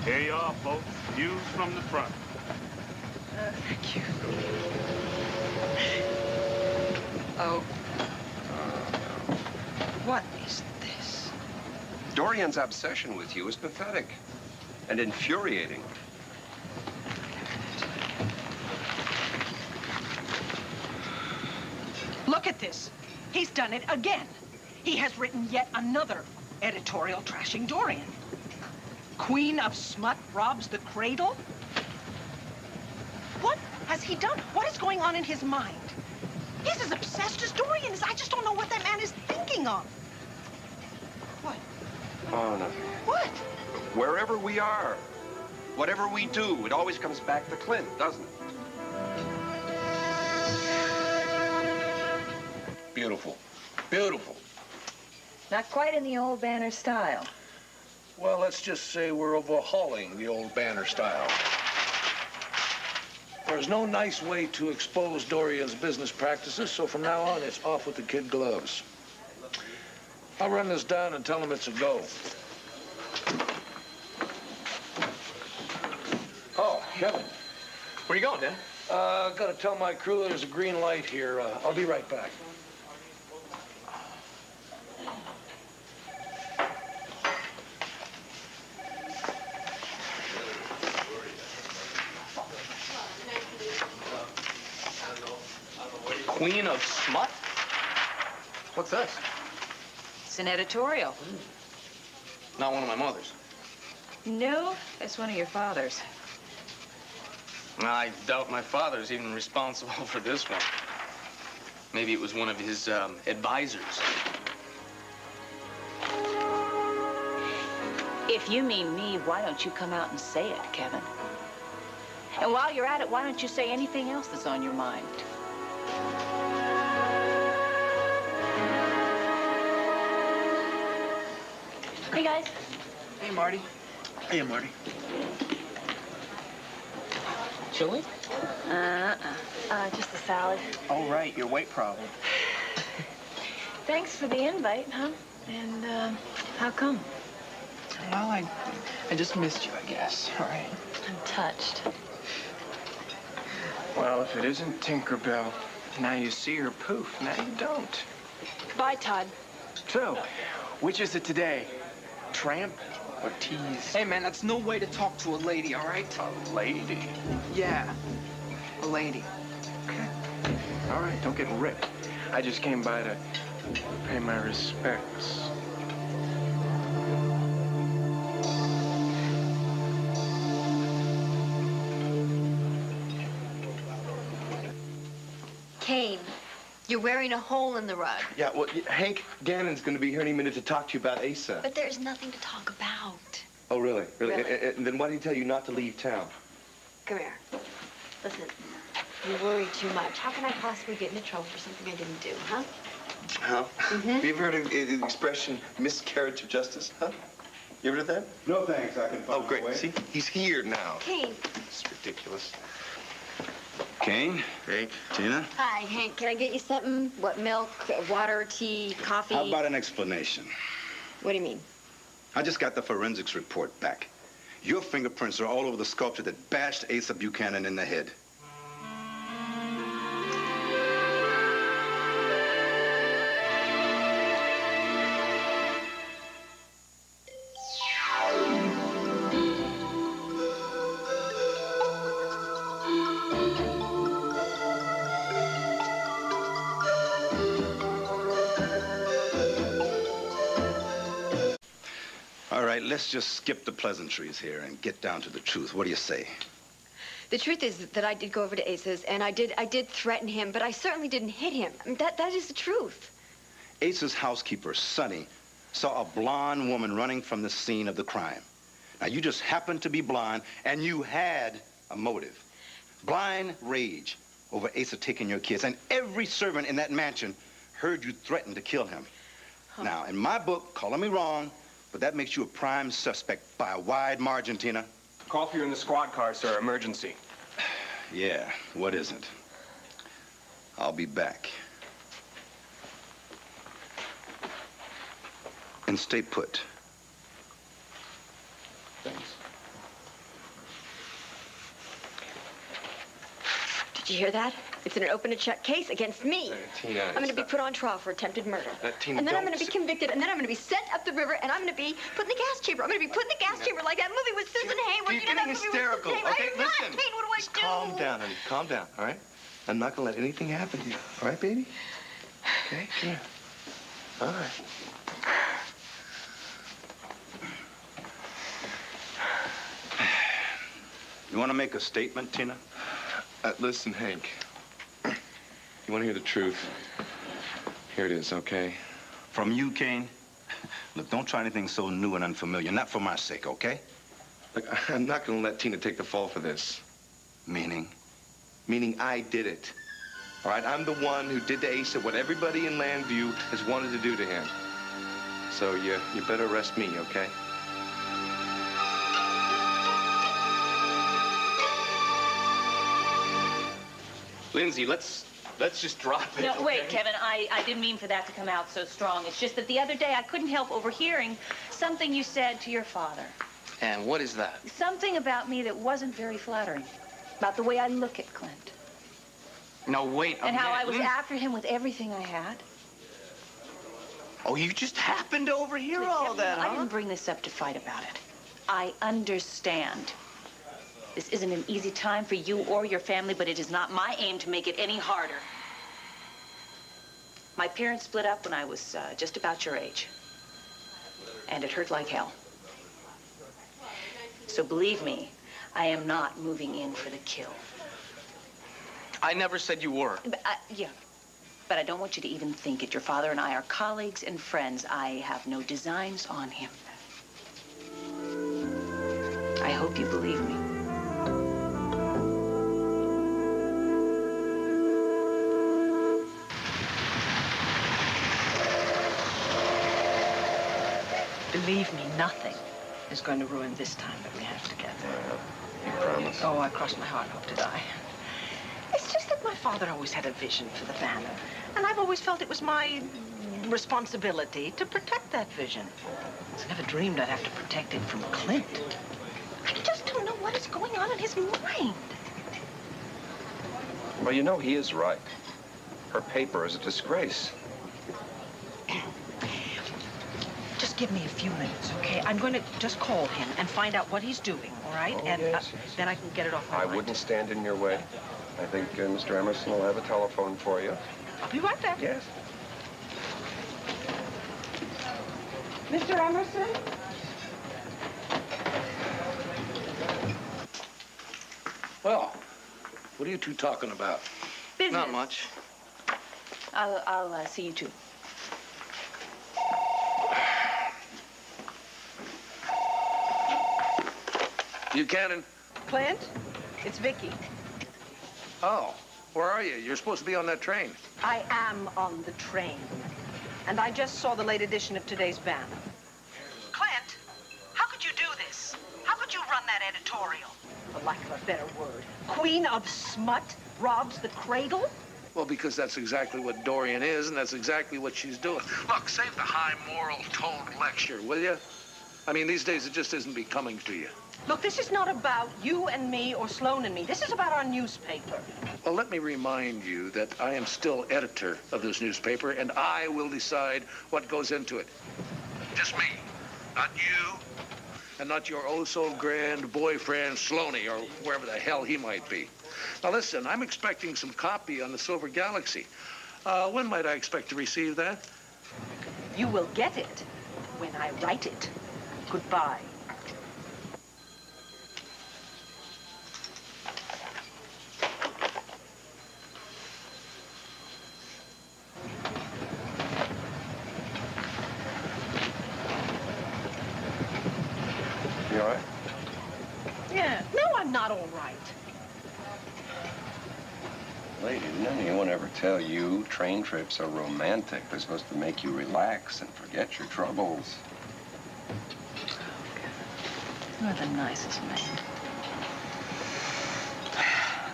Here you are, folks. Views from the front. Thank you. Oh. What is this? Dorian's obsession with you is pathetic and infuriating. Look at this. He's done it again. He has written yet another editorial trashing Dorian. Queen of Smut robs the cradle? What has he done? What is going on in his mind? He's as obsessed as Dorian is. I just don't know what that man is thinking of. What? Oh, no. What? Wherever we are, whatever we do, it always comes back to Clint, doesn't it? Beautiful. Beautiful. Not quite in the old Banner style. Well, let's just say we're overhauling the old Banner style. There's no nice way to expose Dorian's business practices, so from now on, it's off with the kid gloves. I'll run this down and tell him it's a go. Oh, Kevin. Where you going, Dan? Gotta tell my crew there's a green light here. I'll be right back. Queen of Smut? What's this? It's an editorial. Not one of my mother's. No, it's one of your father's. I doubt my father's even responsible for this one. Maybe it was one of his advisors. If you mean me, why don't you come out and say it, Kevin? And while you're at it, why don't you say anything else that's on your mind? Hey, guys. Hey, Marty. Hey, Marty. Chili? Just a salad. Oh, right, your weight problem. Thanks for the invite, huh? And, how come? Well, I just missed you, I guess. All right. I'm touched. Well, if it isn't Tinkerbell, now you see her, poof, now you don't. Bye, Todd. So, which is it today? Tramp or tease? Hey, man, that's no way to talk to a lady, all right? A lady? Yeah, a lady. Okay. All right, don't get ripped. I just came by to pay my respects. Kane, you're wearing a hole in the rug. Yeah, well, Hank Gannon's going to be here any minute to talk to you about Asa. But there's nothing to talk about. Oh, really? Really? Really. And then why did he tell you not to leave town? Come here. Listen, you worry too much. How can I possibly get into trouble for something I didn't do, huh? Huh? Have you ever heard of the expression miscarriage of justice? Huh? You ever heard that? No, thanks. I can find Oh, great. my way. See? He's here now. Kane. It's ridiculous. Kane? Hank? Tina? Hi, Hank. Can I get you something? What, milk, water, tea, coffee? How about an explanation? What do you mean? I just got the forensics report back. Your fingerprints are all over the sculpture that bashed Asa Buchanan in the head. All right, let's just skip the pleasantries here and get down to the truth. What do you say? The truth is that I did go over to Asa's, and I did threaten him, but I certainly didn't hit him. I mean, that is the truth. Asa's housekeeper, Sonny, saw a blonde woman running from the scene of the crime. Now, you just happened to be blind, and you had a motive. Blind rage over Asa taking your kids, and every servant in that mansion heard you threaten to kill him. Huh. Now, in my book, calling me wrong, but that makes you a prime suspect by a wide margin, Tina. Call for you in the squad car, sir. Emergency. Yeah, what isn't? I'll be back. And stay put. Thanks. Did you hear that? It's an open and shut case against me. Tina, I'm going to be put on trial for attempted murder. Tina, and then I'm don't going to be convicted, and then I'm going to be sent up the river, and I'm going to be put in the gas chamber. I'm going to be put in the gas chamber like that movie with Susan Hayward. You're You know that getting movie with hysterical. Susan Hayward? Okay, I'm not, listen. Kate, what do Just I do? calm down, honey. Calm down, all right? I'm not gonna let anything happen to you. All right, baby? Okay, come here. All right. You want to make a statement, Tina? Listen, Hank. You want to hear the truth? Here it is, okay? From you, Kane? Look, don't try anything so new and unfamiliar. Not for my sake, okay? Look, I'm not going to let Tina take the fall for this. Meaning? Meaning I did it. All right? I'm the one who did to Asa what everybody in Landview has wanted to do to him. So you better arrest me, okay? Lindsay, let's just drop it. No, wait, okay? Kevin, I didn't mean for that to come out so strong. It's just that the other day I couldn't help overhearing something you said to your father. And what is that? Something about me that wasn't very flattering. About the way I look at Clint. No, wait a And how I minute. was after him with everything I had. Oh, you just happened to overhear all that, I huh? didn't bring this up to fight about it. I understand. This isn't an easy time for you or your family, but it is not my aim to make it any harder. My parents split up when I was just about your age. And it hurt like hell. So believe me, I am not moving in for the kill. I never said you were. Yeah. But I don't want you to even think it. Your father and I are colleagues and friends. I have no designs on him. I hope you believe me. Believe me, nothing is going to ruin this time that we have together. You promise? Oh, I crossed my heart, hope to die. It's just that my father always had a vision for the banner, and I've always felt it was my responsibility to protect that vision. I never dreamed I'd have to protect it from Clint. I just don't know what is going on in his mind. Well, you know, he is right. Her paper is a disgrace. Just give me a few minutes, okay? I'm going to just call him and find out what he's doing, all right? Oh, and yes. then I can get it off my I mind. wouldn't stand in your way. I think Mr. Emerson will have a telephone for you. I'll be right back. Yes. Mr. Emerson? Well, what are you two talking about? Business. Not much. I'll see you too. Buchanan? Clint? It's Vicky. Oh, where are you? You're supposed to be on that train. I am on the train. And I just saw the late edition of today's banner. Clint, how could you do this? How could you run that editorial? For lack of a better word. Queen of Smut robs the cradle? Well, because that's exactly what Dorian is, and that's exactly what she's doing. Look, save the high moral toned lecture, will you? I mean, these days it just isn't becoming to you. Look, this is not about you and me or Sloan and me. This is about our newspaper. Well, let me remind you that I am still editor of this newspaper, and I will decide what goes into it. Just me, not you, and not your oh-so-grand boyfriend, Sloaney, or wherever the hell he might be. Now, listen, I'm expecting some copy on the Silver Galaxy. When might I expect to receive that? You will get it when I write it. Goodbye. You all right? Yeah. No, I'm not all right. Lady, didn't anyone ever tell you train trips are romantic? They're supposed to make you relax and forget your troubles. You're the nicest man.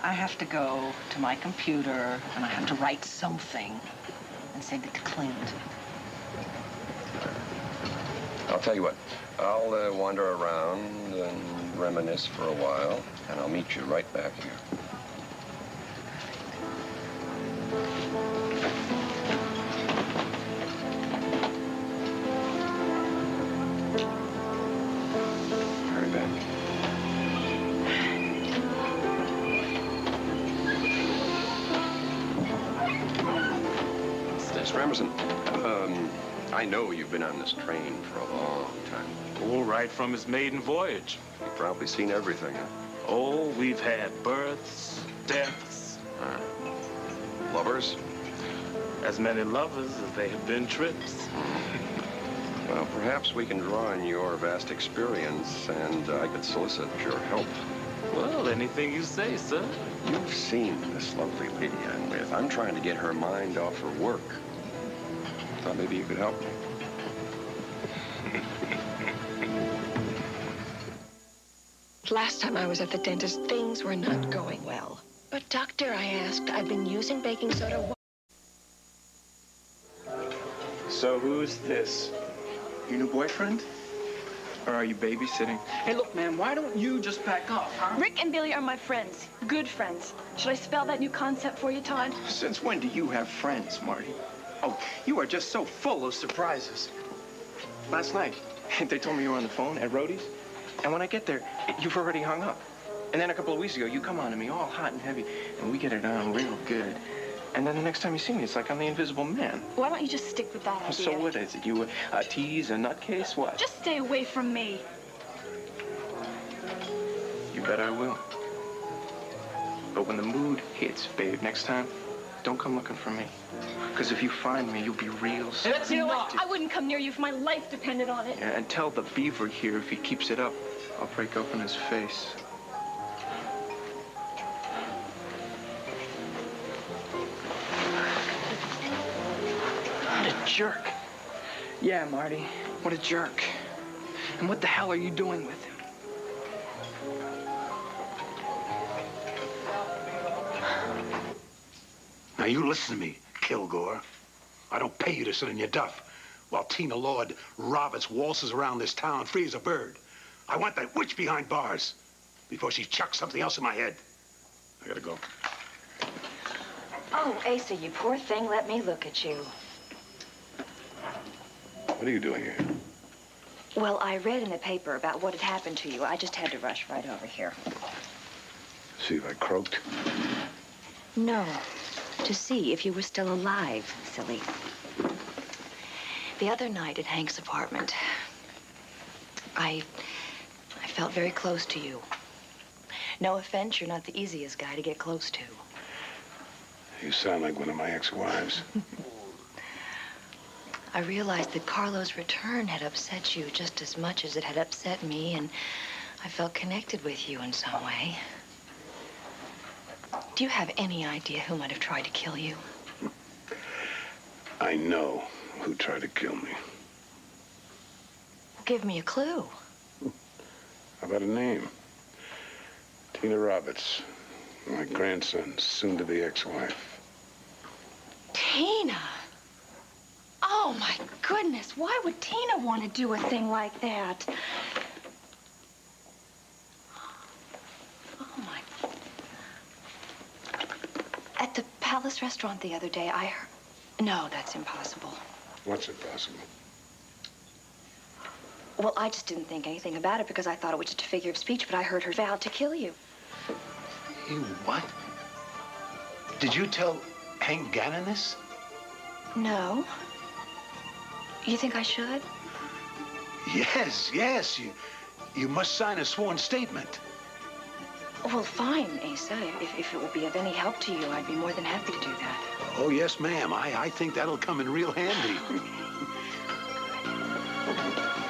I have to go to my computer, and I have to write something and send it to Clint. I'll tell you what. I'll wander around and reminisce for a while, and I'll meet you right back here. Mr. Emerson, I know you've been on this train for a long time. Oh, right from his maiden voyage. You've probably seen everything, huh? Oh, we've had births, deaths. Lovers? As many lovers as there have been trips. Well, perhaps we can draw on your vast experience, and I could solicit your help. Well, anything you say, sir. You've seen this lovely lady I'm with. I'm trying to get her mind off her work. Thought maybe you could help me. Last time I was at the dentist, things were not going well. But doctor, I asked, I've been using baking soda. So who's this? Your new boyfriend? Or are you babysitting? Hey, look, man, why don't you just back up, huh? Rick and Billy are my friends. Good friends. Should I spell that new concept for you, Todd? Since when do you have friends, Marty? Oh, you are just so full of surprises. Last night, they told me you were on the phone at Rhodey's. And when I get there, you've already hung up. And then a couple of weeks ago, you come on to me all hot and heavy, and we get it on real good. And then the next time you see me, it's like I'm the Invisible Man. Why don't you just stick with that idea? So what is it? You tease, a nutcase, what? Just stay away from me. You bet I will. But when the mood hits, babe, next time, don't come looking for me. Because if you find me, you'll be real sad. You know what? I wouldn't come near you if my life depended on it. Yeah, and tell the beaver here if he keeps it up, I'll break open his face. What a jerk. Yeah, Marty, what a jerk. And what the hell are you doing with him? Now, you listen to me, Kilgore. I don't pay you to sit in your duff while Tina Lord Roberts waltzes around this town free as a bird. I want that witch behind bars before she chucks something else in my head. I gotta go. Oh, Asa, you poor thing, let me look at you. What are you doing here? Well, I read in the paper about what had happened to you. I just had to rush right over here. See if I croaked? No, to see if you were still alive, silly. The other night at Hank's apartment, I felt very close to you. No offense, you're not the easiest guy to get close to. You sound like one of my ex-wives. I realized that Carlo's return had upset you just as much as it had upset me, and I felt connected with you in some way. Do you have any idea who might have tried to kill you? I know who tried to kill me. Give me a clue. How about a name? Tina Roberts, my grandson's soon-to-be ex-wife. Tina! Oh, my goodness. Why would Tina want to do a thing like that? Oh, my. At the Palace restaurant the other day, I heard... No, that's impossible. What's impossible? Well, I just didn't think anything about it because I thought it was just a figure of speech, but I heard her vow to kill you. You what? Did you tell Hank Gannon this? No. You think I should? Yes, yes. You must sign a sworn statement. Well, fine, Asa. If it will be of any help to you, I'd be more than happy to do that. Oh, yes, ma'am. I think that'll come in real handy.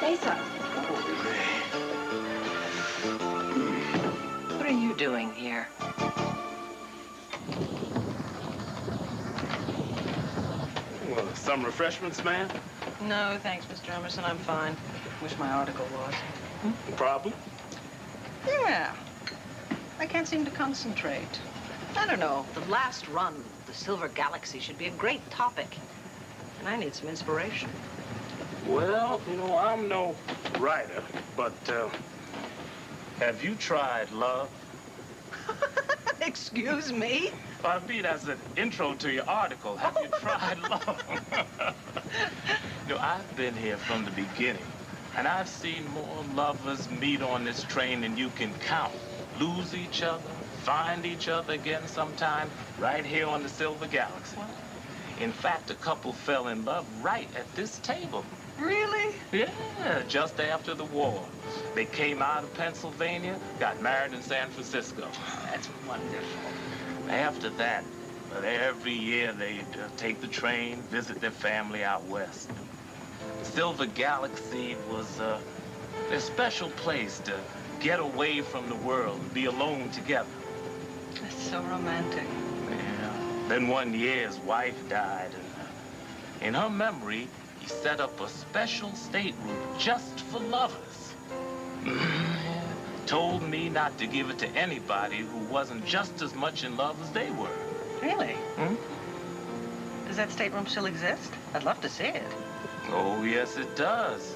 Asa. What are you doing here? Well, some refreshments, ma'am? No, thanks, Mr. Emerson. I'm fine. Wish my article was. Problem? Yeah. I can't seem to concentrate. I don't know. The last run, the Silver Galaxy, should be a great topic. And I need some inspiration. Well, you know, I'm no writer, but have you tried love? Excuse me? I mean, as an intro to your article, have you tried love? You know, I've been here from the beginning, and I've seen more lovers meet on this train than you can count. Lose each other, find each other again sometime, right here on the Silver Galaxy. In fact, a couple fell in love right at this table. Really? Yeah, just after the war. They came out of Pennsylvania, got married in San Francisco. That's wonderful. After that, but every year they'd take the train, visit their family out west. Silver Galaxy was their special place to get away from the world and be alone together. That's so romantic. Yeah. Then one year his wife died, and in her memory, he set up a special stateroom just for lovers. Told me not to give it to anybody who wasn't just as much in love as they were. Really? Hmm? Does that stateroom still exist? I'd love to see it. Oh, yes, it does.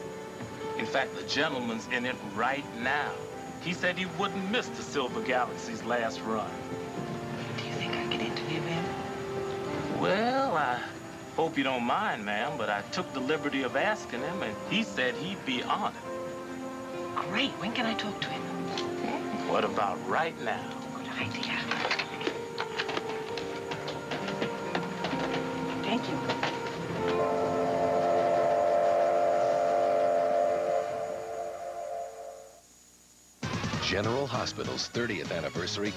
In fact, the gentleman's in it right now. He said he wouldn't miss the Silver Galaxy's last run. Do you think I could interview him? Well, I hope you don't mind, ma'am, but I took the liberty of asking him, and he said he'd be honored. Great. When can I talk to him? What about right now? Good idea. Thank you. General Hospital's 30th anniversary.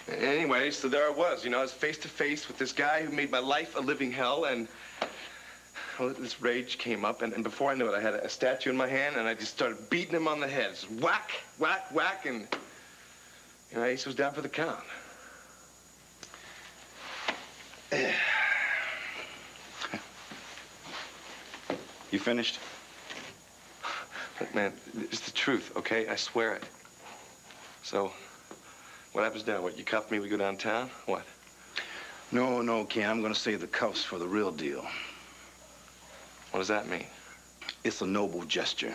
Anyway, so there I was. You know, I was face to face with this guy who made my life a living hell, and well, this rage came up, and before I knew it, I had a statue in my hand, and I just started beating him on the head. Just whack, whack, whack, and you know, Ace was down for the count. You finished? Look, man, it's the truth, okay? I swear it. So, what happens now? What, you cuff me, we go downtown? What? No, Ken. I'm going to save the cuffs for the real deal. What does that mean? It's a noble gesture,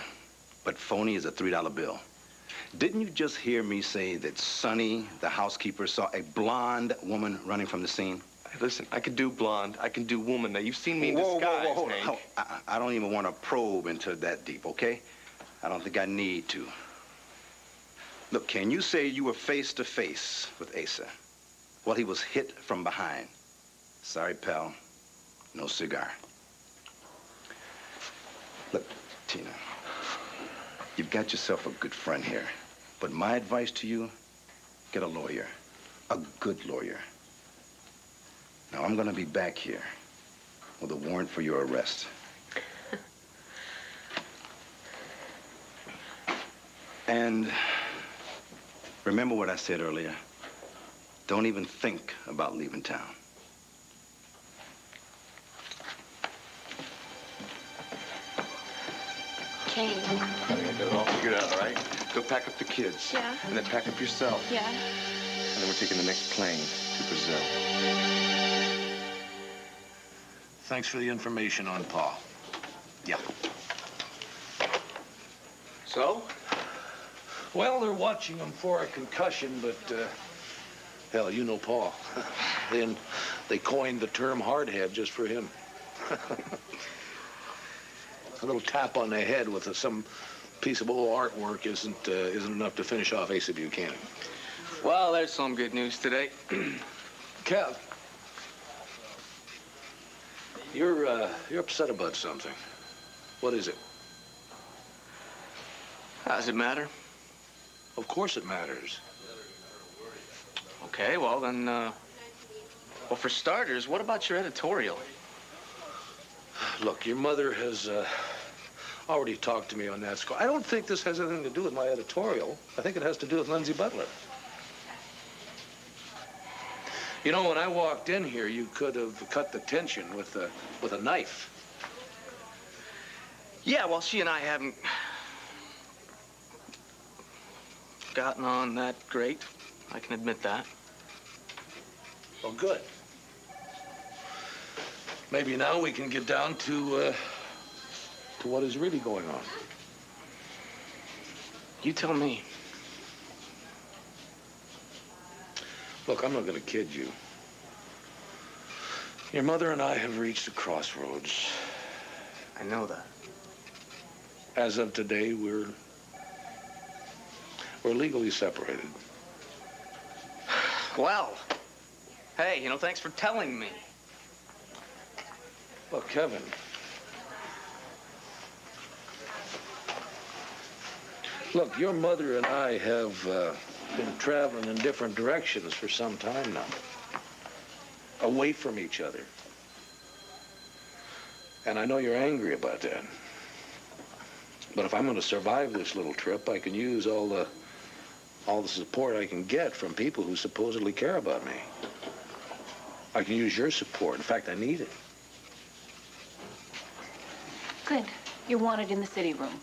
but phony as a $3 bill. Didn't you just hear me say that Sonny, the housekeeper, saw a blonde woman running from the scene? Hey, listen, I can do blonde, I can do woman. Now, you've seen me in disguise, hold Hank. on. I don't even want to probe into that deep, okay? I don't think I need to. Look, Ken, you say you were face to face with Asa. Well, he was hit from behind. Sorry, pal. No cigar. Look, Tina, you've got yourself a good friend here. But my advice to you, get a lawyer. A good lawyer. Now, I'm going to be back here with a warrant for your arrest. And remember what I said earlier. Don't even think about leaving town. Kane. I got it all figured out, all right? Go pack up the kids. Yeah. And then pack up yourself. Yeah. And then we're taking the next plane to Brazil. Thanks for the information on Paul. Yeah. So? Well, they're watching him for a concussion, but, hell, you know Paul. Then they coined the term hardhead just for him. A little tap on the head with some piece of old artwork isn't enough to finish off Asa Buchanan. Well, there's some good news today. Kev, you're upset about something. What is it? How does it matter? Of course it matters. Okay, well then, well, for starters, what about your editorial? Look, your mother has already talked to me on that score. I don't think this has anything to do with my editorial. I think it has to do with Lindsay Butler. You know, when I walked in here, you could have cut the tension with a knife. Yeah, well, she and I haven't gotten on that great. I can admit that. Oh, good. Maybe now we can get down to what is really going on. You tell me. Look, I'm not going to kid you. Your mother and I have reached a crossroads. I know that. As of today, we're legally separated. Well, hey, thanks for telling me. Well, Kevin. Look, your mother and I have been traveling in different directions for some time now. Away from each other. And I know you're angry about that. But if I'm going to survive this little trip, I can use all the support I can get from people who supposedly care about me. I can use your support. In fact, I need it. Clint, you're wanted in the city room.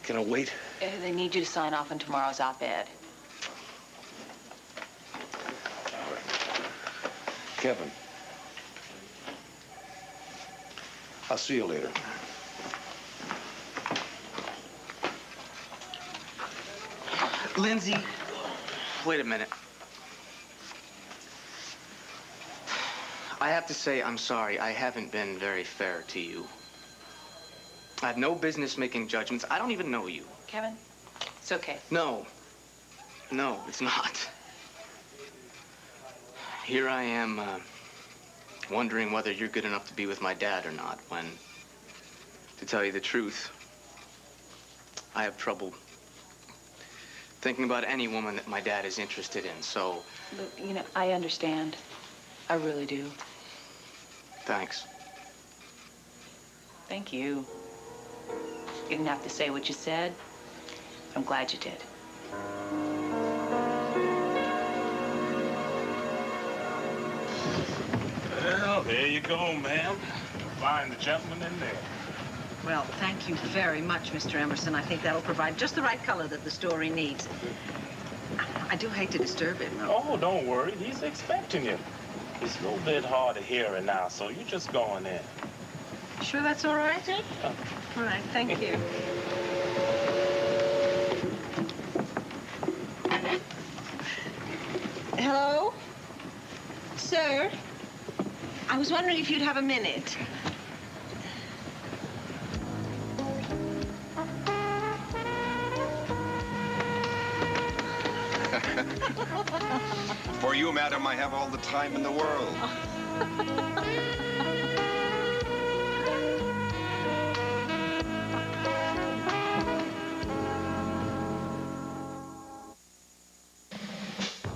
Can I wait? They need you to sign off on tomorrow's op-ed. Kevin. I'll see you later. Lindsay, wait a minute. I have to say I'm sorry. I haven't been very fair to you. I have no business making judgments. I don't even know you. Kevin, it's okay. No. No, it's not. Here I am, wondering whether you're good enough to be with my dad or not, when, to tell you the truth, I have trouble thinking about any woman that my dad is interested in, so... Look, you know, I understand. I really do. Thanks. Thank you. You didn't have to say what you said. I'm glad you did. Well, there you go, ma'am. Find the gentleman in there. Well, thank you very much, Mr. Emerson. I think that'll provide just the right color that the story needs. I do hate to disturb him. Oh, don't worry. He's expecting you. It's a little bit hard of hearing now, so you just go on in. Sure that's all right? All right, thank you. Hello? Sir? I was wondering if you'd have a minute. For you, madam, I have all the time in the world.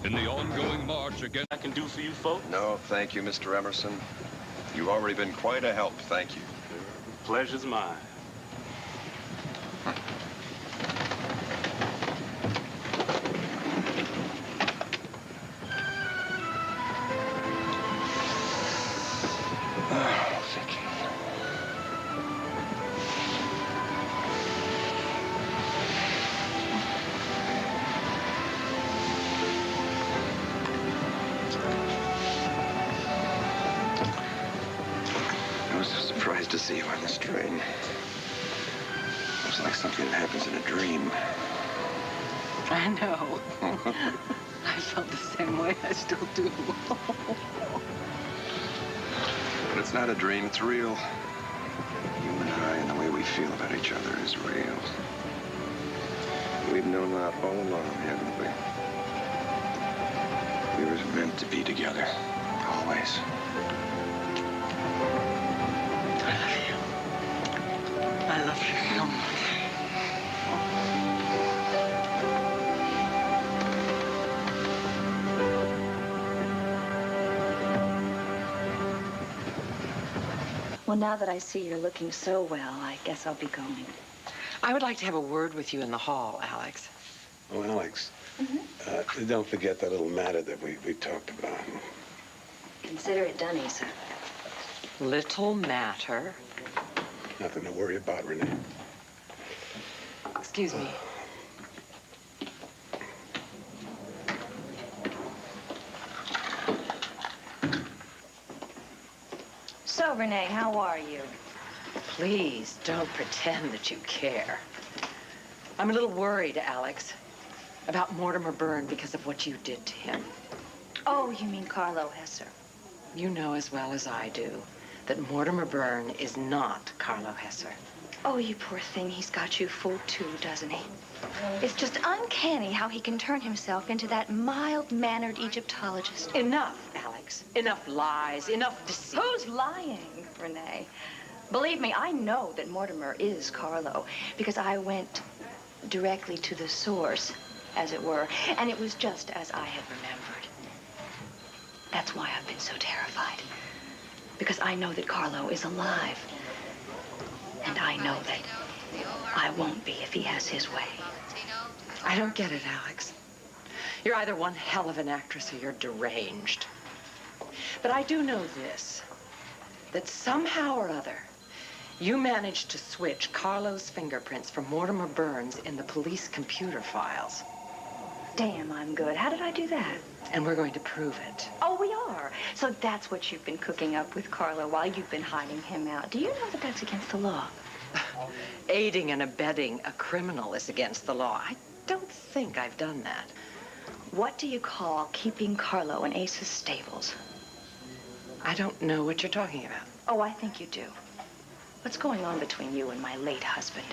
In the ongoing march against... I can do for you folks? No, thank you, Mr. Emerson. You've already been quite a help, thank you. Pleasure's mine. I was so surprised to see you on this train. It was like something that happens in a dream. I know. I felt the same way. I still do. But it's not a dream, it's real. You and I and the way we feel about each other is real. We've known that all along, haven't we? We were meant to be together. Always. I love you so much. Well, now that I see you're looking so well, I guess I'll be going. I would like to have a word with you in the hall, Alex. Oh, Alex, don't forget that little matter that we talked about. Consider it done, Asa. Little matter. Nothing to worry about, Renee. Excuse me. So, Renee, how are you? Please don't pretend that you care. I'm a little worried, Alex, about Mortimer Byrne because of what you did to him. Oh, you mean Carlo Hesser. You know as well as I do that Mortimer Byrne is not Carlo Hesser. Oh, you poor thing. He's got you fooled too, doesn't he? It's just uncanny how he can turn himself into that mild-mannered Egyptologist. Enough, Alex. Alex. Enough lies, enough deceit. Who's lying, Renee? Believe me, I know that Mortimer is Carlo because I went directly to the source, as it were, and it was just as I had remembered. That's why I've been so terrified. Because I know that Carlo is alive. And I know that I won't be if he has his way. I don't get it, Alex. You're either one hell of an actress or you're deranged. But I do know this, that somehow or other, you managed to switch Carlo's fingerprints from Mortimer Burns in the police computer files. Damn, I'm good. How did I do that? And we're going to prove it. Oh, we are. So that's what you've been cooking up with Carlo while you've been hiding him out. Do you know that that's against the law? Aiding and abetting a criminal is against the law. I don't think I've done that. What do you call keeping Carlo in Ace's stables? I don't know what you're talking about. Oh, I think you do. What's going on between you and my late husband?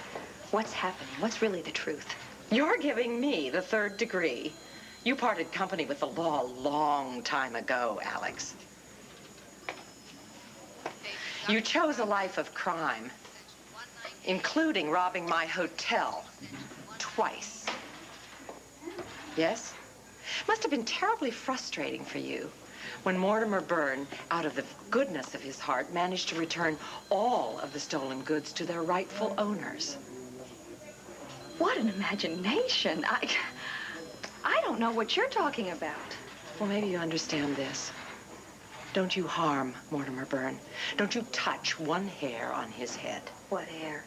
What's happening? What's really the truth? You're giving me the third degree. You parted company with the law a long time ago, Alex. You chose a life of crime, including robbing my hotel twice. Yes? Must have been terribly frustrating for you when Mortimer Byrne, out of the goodness of his heart, managed to return all of the stolen goods to their rightful owners. What an imagination. I don't know what you're talking about. Well, maybe you understand this. Don't you harm Mortimer Byrne. Don't you touch one hair on his head. What hair?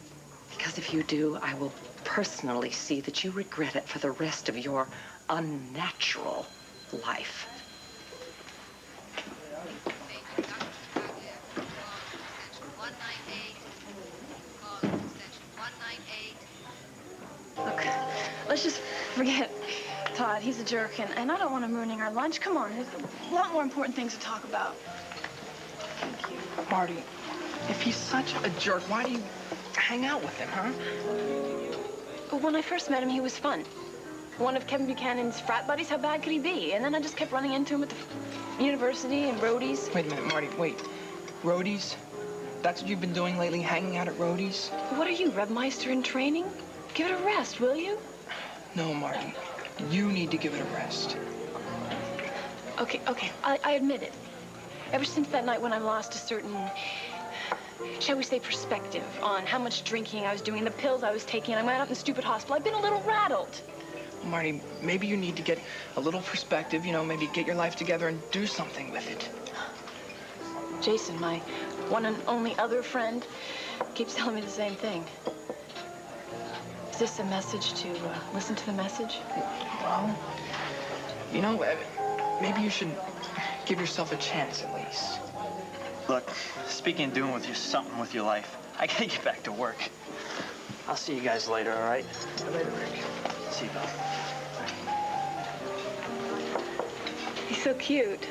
Because if you do, I will personally see that you regret it for the rest of your unnatural life. Look, let's just forget Todd. He's a jerk, and I don't want him ruining our lunch. Come on, there's a lot more important things to talk about. Marty, if he's such a jerk, why do you hang out with him, huh? Well, when I first met him, he was fun. One of Kevin Buchanan's frat buddies, how bad could he be? And then I just kept running into him at the university and roadies. Wait a minute, Marty, wait. Roadies? That's what you've been doing lately, hanging out at roadies? What are you, Rebmeister in training? Give it a rest, will you? No, Marty. You need to give it a rest. Okay, I admit it. Ever since that night when I lost a certain, shall we say, perspective on how much drinking I was doing, the pills I was taking, and I went out in the stupid hospital, I've been a little rattled. Marty, maybe you need to get a little perspective, you know, maybe get your life together and do something with it. Jason, my one and only other friend, keeps telling me the same thing. Is this a message to listen to the message? Well, you know, maybe you should give yourself a chance at least. Look, speaking of doing something with your life, I gotta get back to work. I'll see you guys later, all right? Later, Rick. See you, Bill. He's so cute.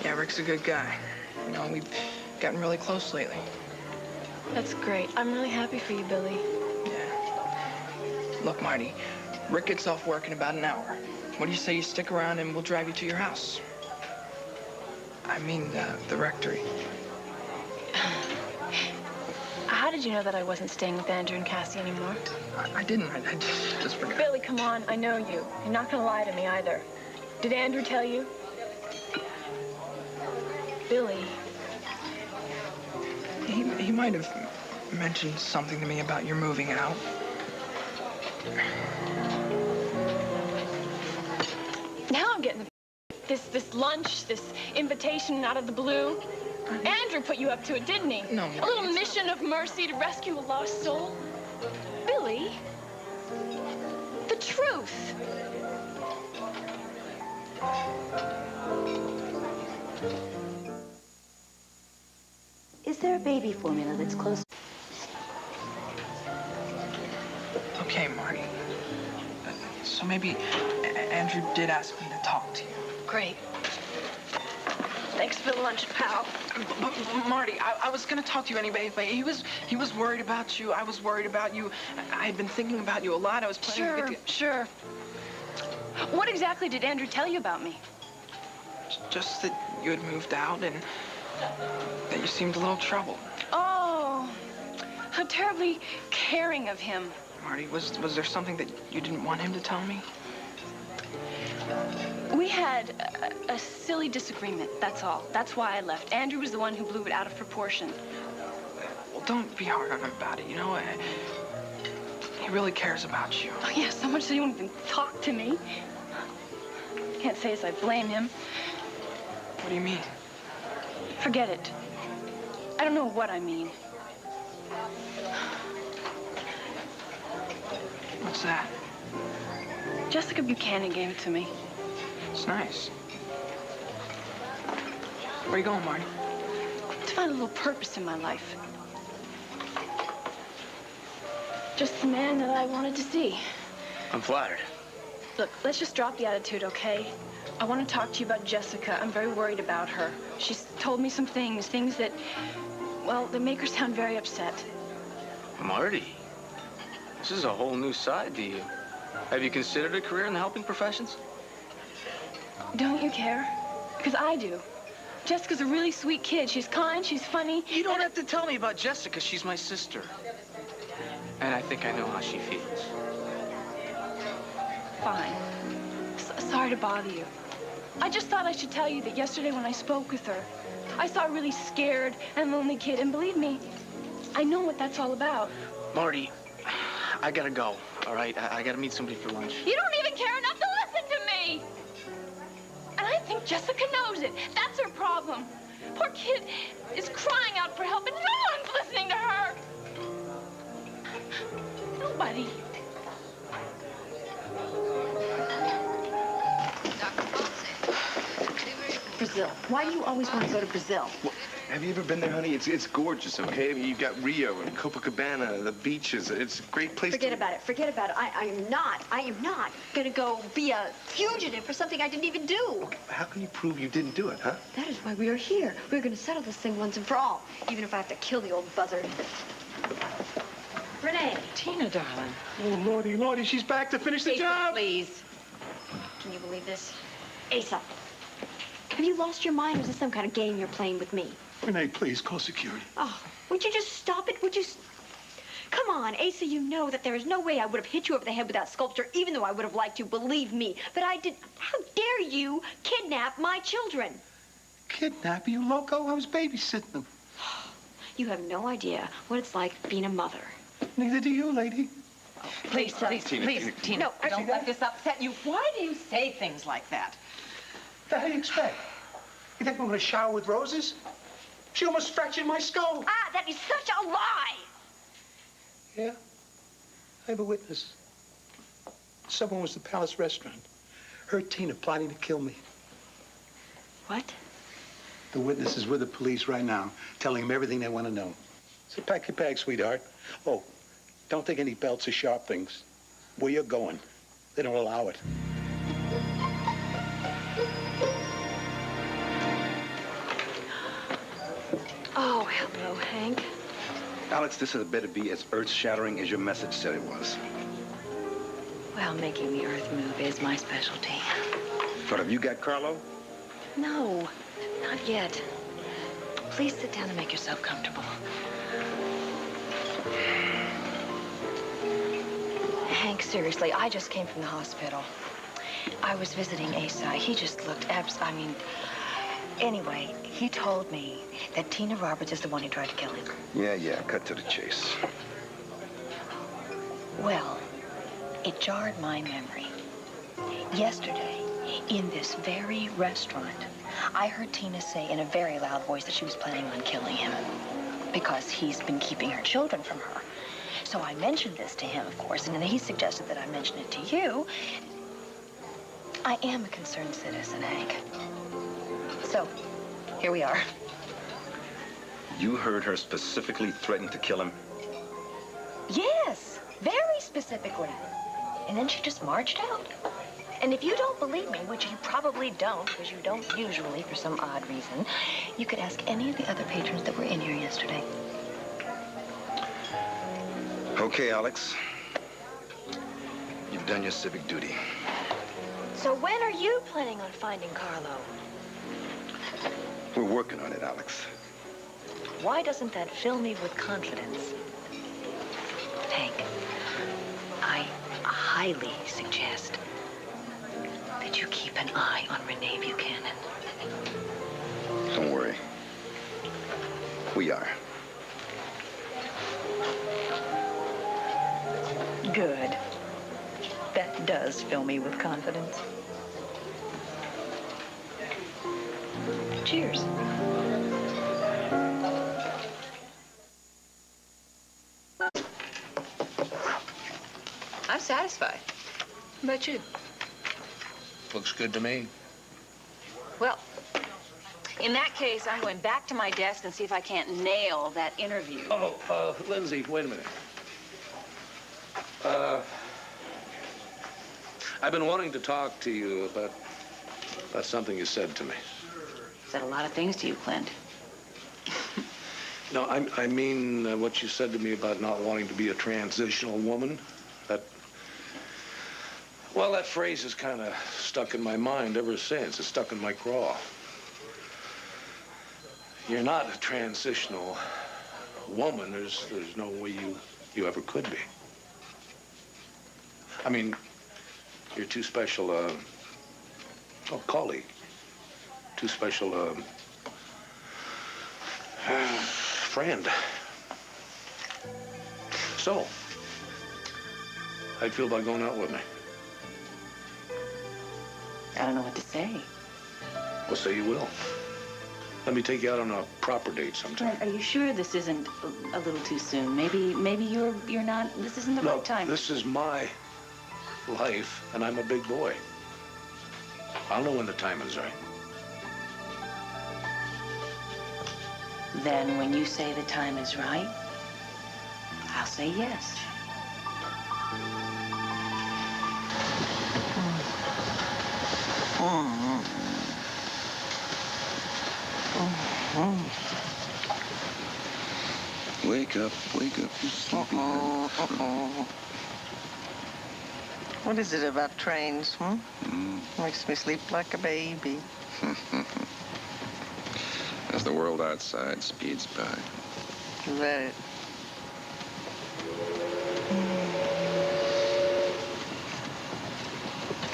Yeah, Rick's a good guy. You know, we've gotten really close lately. That's great. I'm really happy for you, Billy. Look, Marty, Rick gets off work in about an hour. What do you say you stick around and we'll drive you to your house? I mean, the rectory. How did you know that I wasn't staying with Andrew and Cassie anymore? I didn't. I just forgot. Billy, come on. I know you. You're not going to lie to me either. Did Andrew tell you? Billy. He might have mentioned something to me about your moving out. Now I'm getting this lunch, this invitation out of the blue. Andrew put you up to it, didn't he? No, a little mission of mercy to rescue a lost soul. Billy, the truth. Is there a baby formula that's close? Okay, Marty. So maybe Andrew did ask me to talk to you. Great. Thanks for the lunch, pal. But Marty, I was gonna talk to you anyway. But he was worried about you. I was worried about you. I had been thinking about you a lot. I was planning to get Sure. What exactly did Andrew tell you about me? Just that you had moved out and that you seemed a little troubled. Oh, how terribly caring of him. Marty, was there something that you didn't want him to tell me? We had a silly disagreement, that's all. That's why I left. Andrew was the one who blew it out of proportion. Well, don't be hard on him about it, you know? He really cares about you. Oh, yeah, so much that he won't even talk to me. Can't say as I blame him. What do you mean? Forget it. I don't know what I mean. What's that? Jessica Buchanan gave it to me. It's nice. Where are you going, Marty? To find a little purpose in my life. Just the man that I wanted to see. I'm flattered. Look, let's just drop the attitude, okay? I want to talk to you about Jessica. I'm very worried about her. She's told me some things that, well, that make her sound very upset. Marty, this is a whole new side to you. Have you considered a career in the helping professions? Don't you care? Because I do. Jessica's a really sweet kid. She's kind, she's funny. You don't have to tell me about Jessica. She's my sister. And I think I know how she feels. Fine. Sorry to bother you. I just thought I should tell you that yesterday when I spoke with her, I saw a really scared and lonely kid. And believe me, I know what that's all about. Marty, I gotta go, all right? I gotta meet somebody for lunch. You don't even care enough to listen to me! And I think Jessica knows it. That's her problem. Poor kid is crying out for help, and no one's listening to her. Nobody. Brazil. Why do you always want to go to Brazil? Well, have you ever been there, honey? It's gorgeous, okay? I mean, you've got Rio and Copacabana, the beaches. It's a great place Forget about it. Forget about it. I am not going to go be a fugitive for something I didn't even do. How can you prove you didn't do it, huh? That is why we are here. We're going to settle this thing once and for all, even if I have to kill the old buzzard. Renee. Tina, darling. Oh, Lordy, she's back to finish the job. Please. Can you believe this? Asa, have you lost your mind, or is this some kind of game you're playing with me? Renee, please, call security. Oh, would you just stop it? Would you... Come on, Asa, you know that there is no way I would have hit you over the head with that sculpture, even though I would have liked to, believe me. But I did... How dare you kidnap my children? Kidnap you, loco? I was babysitting them. You have no idea what it's like being a mother. Neither do you, lady. Please, Tina. No, don't let this upset you. Why do you say things like that? What do you expect? You think I'm going to shower with roses? She almost fractured my skull. Ah, that is such a lie! Yeah? I have a witness. Someone was at the Palace restaurant. Heard Tina plotting to kill me. What? The witness is with the police right now, telling them everything they want to know. So pack your bag, sweetheart. Oh, don't take any belts or sharp things. Where you're going, they don't allow it. Oh, hello, Hank. Alex, this had better be as earth-shattering as your message said it was. Well, making the earth move is my specialty. What, have you got Carlo? No, not yet. Please sit down and make yourself comfortable. Hank, seriously, I just came from the hospital. I was visiting Asa. He just looked anyway, he told me that Tina Roberts is the one who tried to kill him. Yeah, cut to the chase. Well, it jarred my memory. Yesterday, in this very restaurant, I heard Tina say in a very loud voice that she was planning on killing him because he's been keeping her children from her. So I mentioned this to him, of course, and then he suggested that I mention it to you. I am a concerned citizen, Hank. So, here we are. You heard her specifically threaten to kill him? Yes, very specifically. And then she just marched out. And if you don't believe me, which you probably don't, because you don't usually for some odd reason, you could ask any of the other patrons that were in here yesterday. Okay, Alex. You've done your civic duty. So when are you planning on finding Carlo? We're working on it, Alex. Why doesn't that fill me with confidence? Hank, I highly suggest that you keep an eye on Renee Buchanan. Don't worry. We are. Good. That does fill me with confidence. Cheers. I'm satisfied. How about you? Looks good to me. Well, in that case, I'm going back to my desk and see if I can't nail that interview. Oh, Lindsay, wait a minute. I've been wanting to talk to you about something you said to me. Said a lot of things to you, Clint. No, I mean what you said to me about not wanting to be a transitional woman. Well, that phrase is kind of stuck in my mind ever since. It's stuck in my craw. You're not a transitional woman. There's no way you ever could be. I mean, you're too special, colleague. Too special, friend. So, how'd you feel about going out with me? I don't know what to say. Well, say you will. Let me take you out on a proper date sometime. Clint, are you sure this isn't a little too soon? Maybe you're not, this isn't the right time. This is my life, and I'm a big boy. I'll know when the time is right. Then when you say the time is right, I'll say yes. Wake up, you sleepyhead. What is it about trains, Makes me sleep like a baby. As the world outside speeds by. Let it.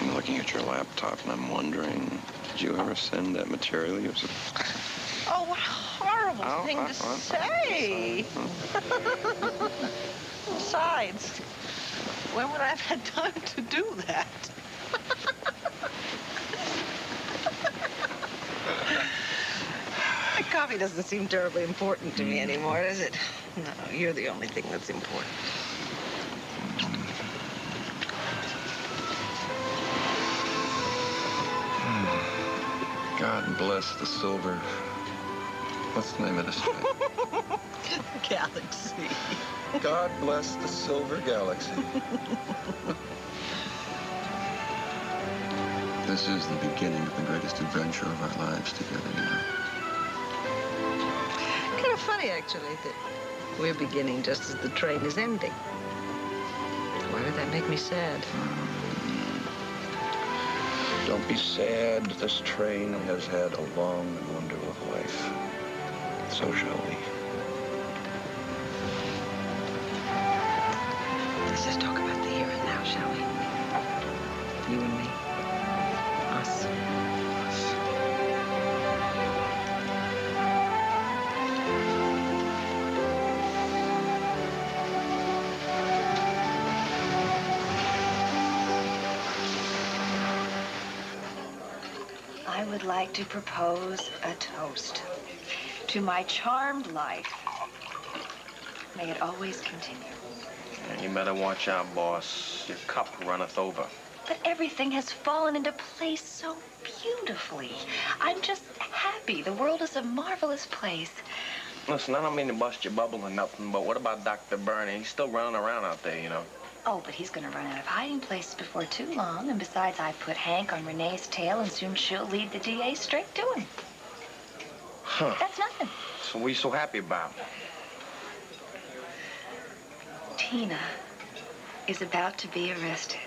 I'm looking at your laptop and I'm wondering, did you ever send that material you was... Oh, what a horrible thing to say. Besides, when would I have had time to do that? Coffee doesn't seem terribly important to me anymore, does it? No, you're the only thing that's important. God bless the silver... What's the name of this thing? Galaxy. God bless the silver galaxy. This is the beginning of the greatest adventure of our lives together, you know. Kind of funny, actually, that we're beginning just as the train is ending. Why did that make me sad? Don't be sad. This train has had a long and wonderful life. So shall we. Let's just talk about the here and now, shall we? You and me. Us. I would like to propose a toast to my charmed life. May it always continue. You better watch out, boss. Your cup runneth over. But everything has fallen into place so beautifully. I'm just happy. The world is a marvelous place. Listen, I don't mean to bust your bubble or nothing, but what about Dr. Bernie? He's still running around out there, you know. Oh, but he's gonna run out of hiding places before too long. And besides, I put Hank on Renee's tail, and soon she'll lead the DA straight to him. Huh. That's nothing. So what are you so happy about? Tina is about to be arrested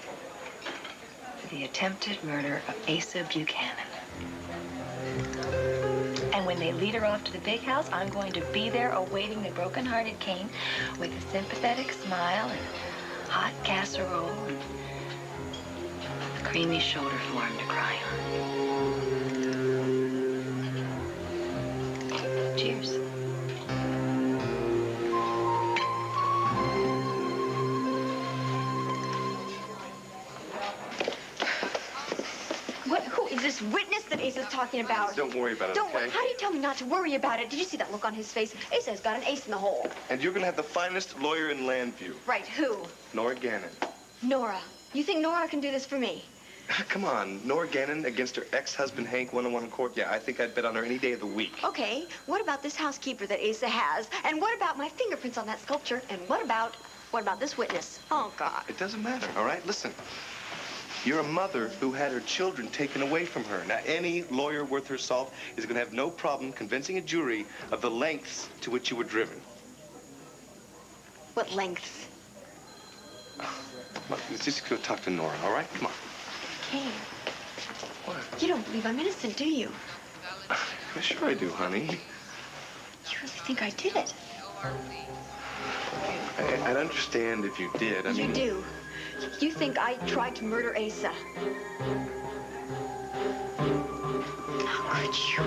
for the attempted murder of Asa Buchanan. And when they lead her off to the big house, I'm going to be there awaiting the broken-hearted Cain with a sympathetic smile and hot casserole and a creamy shoulder for him to cry on. Cheers. Who is this witness that Ace is talking about? Don't worry about it, Don't okay? worry. How do you tell me not to worry about it? Did you see that look on his face? Ace has got an ace in the hole. And you're gonna have the finest lawyer in Landview, Right, who? Nora Gannon. Nora. You think Nora can do this for me? Come on, Nora Gannon against her ex-husband Hank one-on-one in court. Yeah, I think I'd bet on her any day of the week. Okay, what about this housekeeper that Asa has? And what about my fingerprints on that sculpture? And what about this witness? Oh, God. It doesn't matter, all right? Listen, you're a mother who had her children taken away from her. Now, any lawyer worth her salt is going to have no problem convincing a jury of the lengths to which you were driven. What lengths? Look, let's just go talk to Nora, all right? Come on. Kane. What? You don't believe I'm innocent, do you? Sure I do, honey. You really think I did it? I'd understand if you did. I mean... You do. You think I tried to murder Asa. How could you?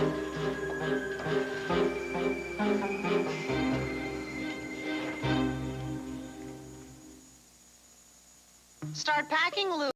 Start packing, Lou.